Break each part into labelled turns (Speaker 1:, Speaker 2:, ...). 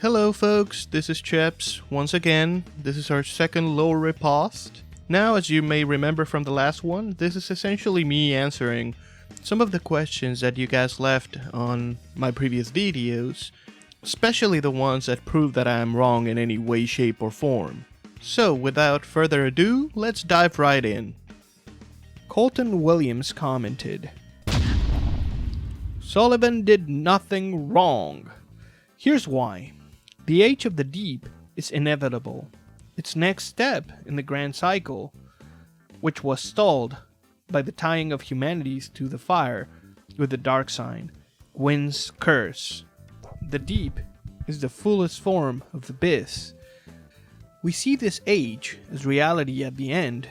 Speaker 1: Hello folks, this is Chips. Once again, this is our second low riposte. Now, as you may remember from the last one, this is essentially me answering some of the questions that you guys left on my previous videos, especially the ones that prove that I am wrong in any way, shape, or form. So, without further ado, let's dive right in. Colton Williams commented, Sullivan did nothing wrong. Here's why. The age of the deep is inevitable. Its next step in the grand cycle, which was stalled by the tying of humanities to the fire with the dark sign, Gwyn's curse. The deep is the fullest form of the abyss. We see this age as reality at the end.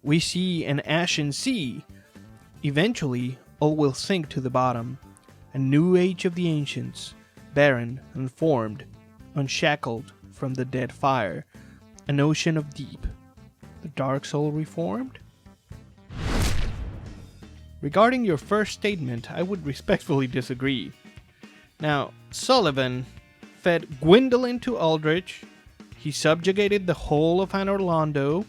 Speaker 1: We see an ashen sea. Eventually, all will sink to the bottom. A new age of the ancients, barren, unformed, unshackled from the dead fire, an ocean of deep. The dark soul reformed? Regarding your first statement, I would respectfully disagree. Now, Sullivan fed Gwyndolin to Aldrich, he subjugated the whole of Anor Londo,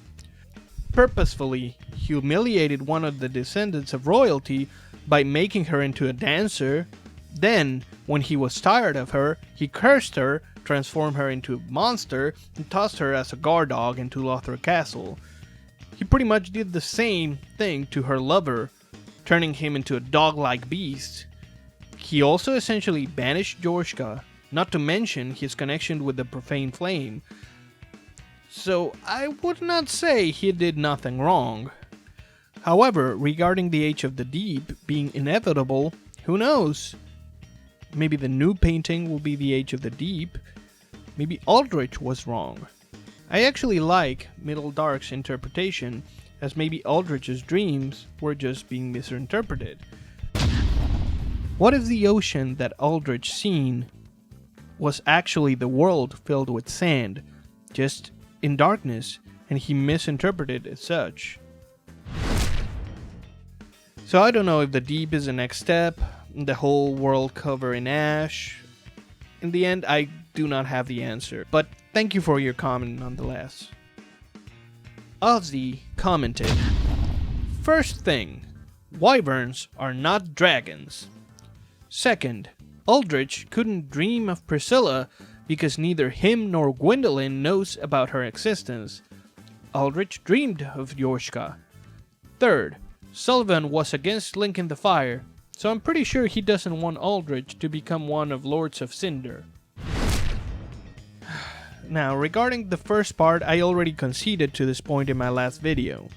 Speaker 1: purposefully humiliated one of the descendants of royalty by making her into a dancer. Then, when he was tired of her, he cursed her, transformed her into a monster, and tossed her as a guard dog into Lothar Castle. He pretty much did the same thing to her lover, turning him into a dog-like beast. He also essentially banished Yorshka, not to mention his connection with the profane flame. So I would not say he did nothing wrong. However, regarding the age of the deep being inevitable, who knows? Maybe the new painting will be the age of the deep. Maybe Aldrich was wrong. I actually like Middle Dark's interpretation, as maybe Aldrich's dreams were just being misinterpreted. What if the ocean that Aldrich seen was actually the world filled with sand, just in darkness, and he misinterpreted it as such? So I don't know if the deep is the next step, the whole world covered in ash. In the end, I do not have the answer, but thank you for your comment nonetheless. Ozzy commented, First thing, wyverns are not dragons. Second, Aldrich couldn't dream of Priscilla because neither him nor Gwyndolin knows about her existence. Aldrich dreamed of Yorshka. Third, Sullivan was against linking the fire, so I'm pretty sure he doesn't want Aldrich to become one of Lords of Cinder. Now, regarding the first part, I already conceded to this point in my last video.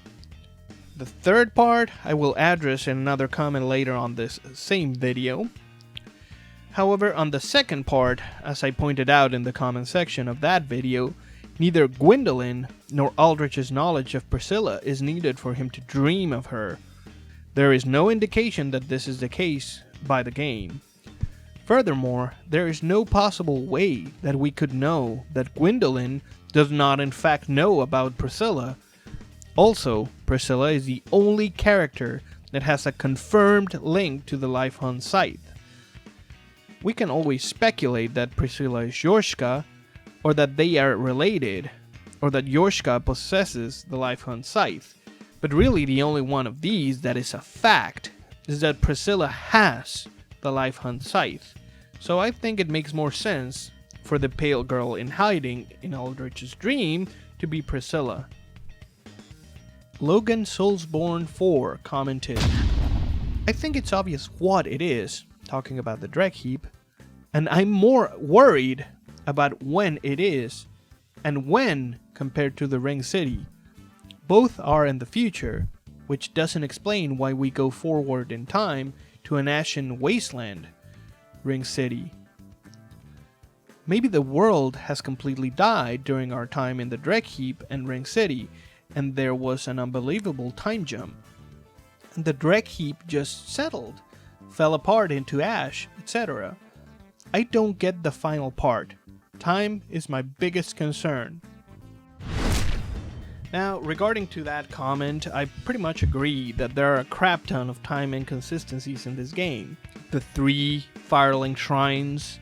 Speaker 1: The third part, I will address in another comment later on this same video. However, on the second part, as I pointed out in the comment section of that video, neither Gwyndolin nor Aldrich's knowledge of Priscilla is needed for him to dream of her. There is no indication that this is the case by the game. Furthermore, there is no possible way that we could know that Gwyndolin does not in fact know about Priscilla. Also, Priscilla is the only character that has a confirmed link to the Life Hunt scythe. We can always speculate that Priscilla is Yorshka, or that they are related, or that Yorshka possesses the Life Hunt scythe. But really the only one of these that is a fact is that Priscilla has the Life Hunt scythe. So I think it makes more sense for the pale girl in hiding in Aldrich's dream to be Priscilla. Logan Soulsborne 4 commented, I think it's obvious what it is, talking about the Dreg Heap, and I'm more worried about when it is, and when compared to the Ring City. Both are in the future, which doesn't explain why we go forward in time to an ashen wasteland, Ring City. Maybe the world has completely died during our time in the Dreg Heap and Ring City, and there was an unbelievable time jump. And the Dreg Heap just settled, fell apart into ash, etc. I don't get the final part. Time is my biggest concern. Now, regarding to that comment, I pretty much agree that there are a crap ton of time inconsistencies in this game. The 3 Firelink Shrines,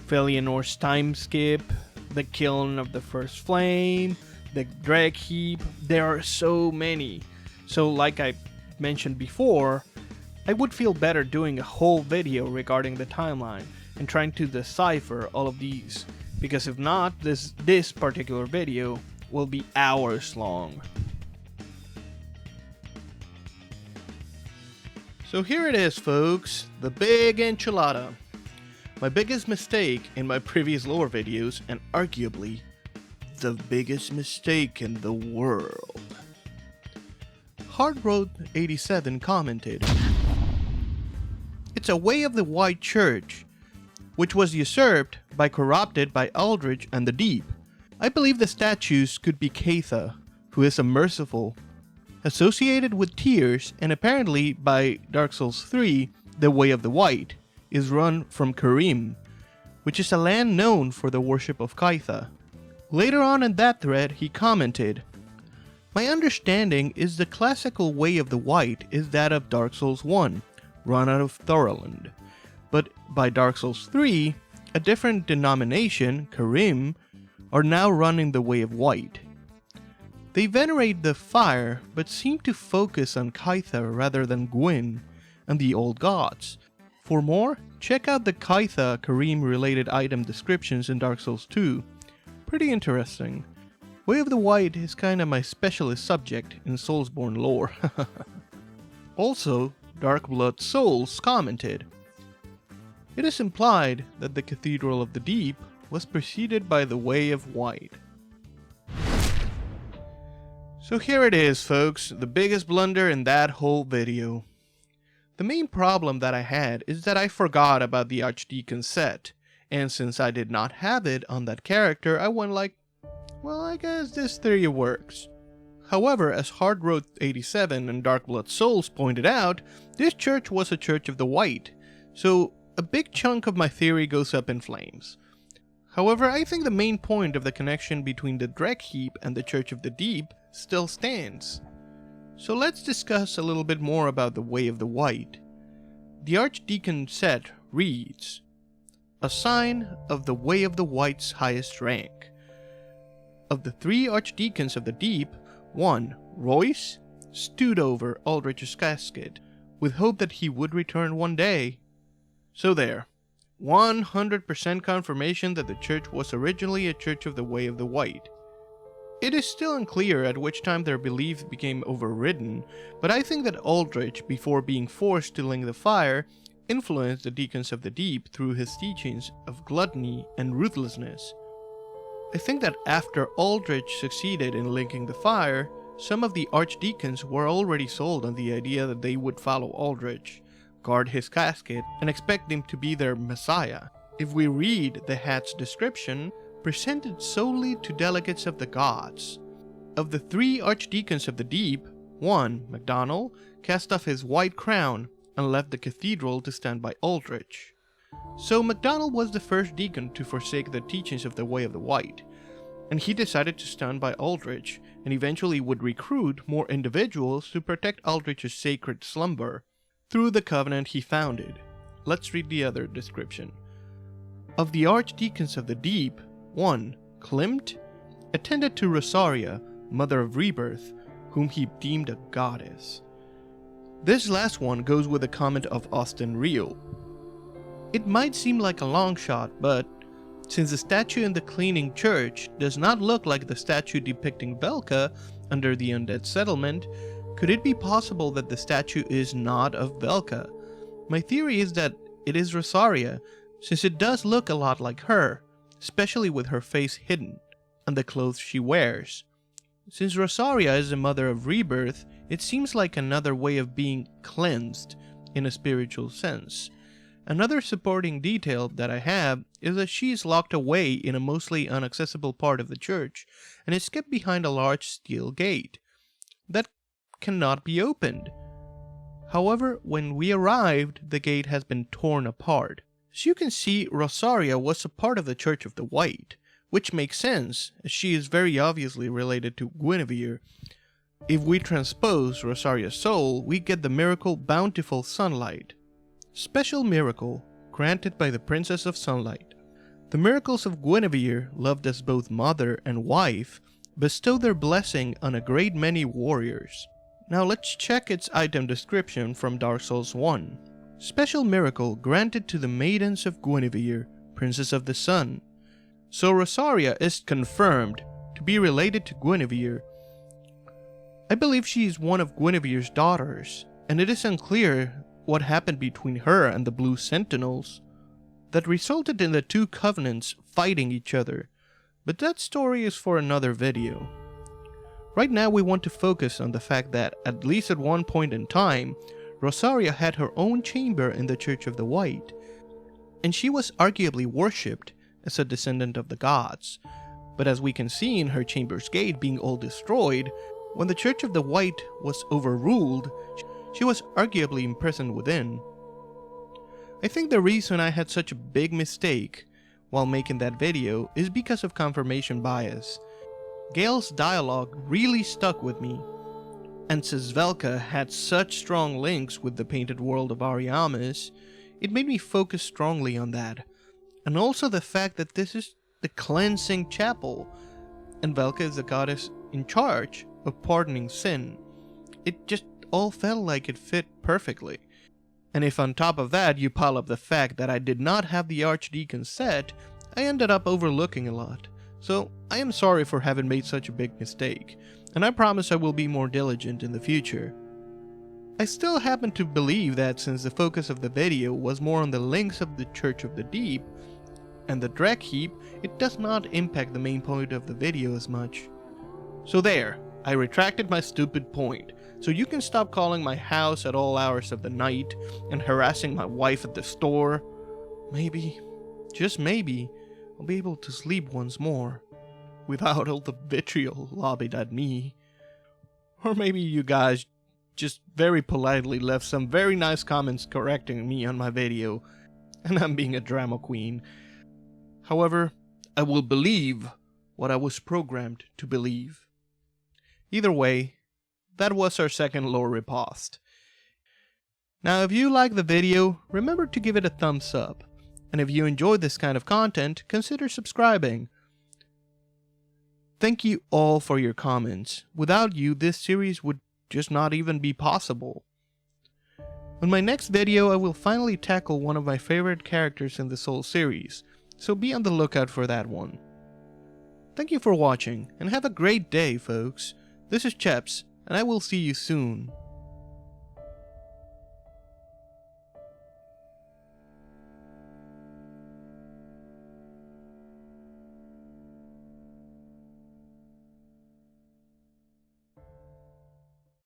Speaker 1: Felionor's time skip, the kiln of the first flame, the dreg heap. There are so many. So like I mentioned before, I would feel better doing a whole video regarding the timeline and trying to decipher all of these, because if not, this particular video will be hours long. So here it is, folks, the big enchilada. My biggest mistake in my previous lore videos, and arguably the biggest mistake in the world. HardRoad87 commented, "It's a way of the White Church, which was usurped by corrupted by Aldrich and the Deep. I believe the statues could be Catha, who is a merciful, associated with tears, and apparently by Dark Souls 3, the Way of the White is run from Karim, which is a land known for the worship of Kaitha." Later on in that thread, he commented, "My understanding is the classical Way of the White is that of Dark Souls 1, run out of Thorland. But by Dark Souls 3, a different denomination, Karim, are now running the Way of White. They venerate the fire, but seem to focus on Kaitha rather than Gwyn and the old gods. For more, check out the Kaitha Karim related item descriptions in Dark Souls 2. Pretty interesting. Way of the White is kinda my specialist subject in Soulsborne lore." Also, Dark Blood Souls commented, "It is implied that the Cathedral of the Deep was preceded by the Way of White." So here it is, folks, the biggest blunder in that whole video. The main problem that I had is that I forgot about the Archdeacon set, and since I did not have it on that character, I went like, well, I guess this theory works. However, as HardRoad87 and Dark Blood Souls pointed out, this church was a Church of the White, so a big chunk of my theory goes up in flames. However, I think the main point of the connection between the Dreg Heap and the Church of the Deep still stands. So let's discuss a little bit more about the Way of the White. The Archdeacon set reads, "A sign of the Way of the White's highest rank. Of the 3 Archdeacons of the Deep, one, Royce, stewed over Aldrich's casket, with hope that he would return one day." So there, 100% confirmation that the church was originally a Church of the Way of the White. It is still unclear at which time their belief became overridden, but I think that Aldrich, before being forced to link the fire, influenced the Deacons of the Deep through his teachings of gluttony and ruthlessness. I think that after Aldrich succeeded in linking the fire, some of the Archdeacons were already sold on the idea that they would follow Aldrich, guard his casket, and expect him to be their messiah. If we read the hat's description, presented solely to delegates of the gods. Of the 3 Archdeacons of the Deep, one, MacDonald, cast off his white crown and left the cathedral to stand by Aldrich. So MacDonald was the first deacon to forsake the teachings of the Way of the White, and he decided to stand by Aldrich, and eventually would recruit more individuals to protect Aldrich's sacred slumber through the covenant he founded. Let's read the other description. Of the Archdeacons of the Deep, one, Klimt, attended to Rosaria, mother of rebirth, whom he deemed a goddess. This last one goes with a comment of Austin Reel. It might seem like a long shot, but since the statue in the cleaning church does not look like the statue depicting Velka under the undead settlement, could it be possible that the statue is not of Velka? My theory is that it is Rosaria, since it does look a lot like her, especially with her face hidden, and the clothes she wears. Since Rosaria is a mother of rebirth, it seems like another way of being cleansed in a spiritual sense. Another supporting detail that I have is that she is locked away in a mostly inaccessible part of the church, and is kept behind a large steel gate that cannot be opened. However, when we arrived, the gate has been torn apart. As you can see, Rosaria was a part of the Church of the White, which makes sense, as she is very obviously related to Guinevere. If we transpose Rosaria's soul, we get the miracle Bountiful Sunlight. Special miracle granted by the Princess of Sunlight. The miracles of Guinevere, loved as both mother and wife, bestow their blessing on a great many warriors. Now let's check its item description from Dark Souls 1. Special miracle granted to the maidens of Guinevere, Princess of the Sun. So Rosaria is confirmed to be related to Guinevere. I believe she is one of Guinevere's daughters, and it is unclear what happened between her and the Blue Sentinels that resulted in the two covenants fighting each other, but that story is for another video. Right now we want to focus on the fact that, at least at one point in time, Rosaria had her own chamber in the Church of the White, and she was arguably worshipped as a descendant of the gods. But as we can see in her chamber's gate being all destroyed, when the Church of the White was overruled, she was arguably imprisoned within. I think the reason I had such a big mistake while making that video is because of confirmation bias. Gale's dialogue really stuck with me, and since Velka had such strong links with the painted world of Ariamis, it made me focus strongly on that. And also the fact that this is the cleansing chapel, and Velka is the goddess in charge of pardoning sin. It just all felt like it fit perfectly. And if on top of that you pile up the fact that I did not have the Archdeacon set, I ended up overlooking a lot. So I am sorry for having made such a big mistake, and I promise I will be more diligent in the future. I still happen to believe that since the focus of the video was more on the links of the Church of the Deep and the Drek Heap, it does not impact the main point of the video as much. So there, I retracted my stupid point, so you can stop calling my house at all hours of the night and harassing my wife at the store. Maybe, just maybe, I'll be able to sleep once more without all the vitriol lobbied at me. Or maybe you guys just very politely left some very nice comments correcting me on my video, and I'm being a drama queen. However, I will believe what I was programmed to believe. Either way, that was our second lore riposte. Now if you like the video, remember to give it a thumbs up, and if you enjoy this kind of content, consider subscribing. Thank you all for your comments. Without you, this series would just not even be possible. On my next video, I will finally tackle one of my favorite characters in the Soul series, so be on the lookout for that one. Thank you for watching, and have a great day, folks. This is Cheps, and I will see you soon.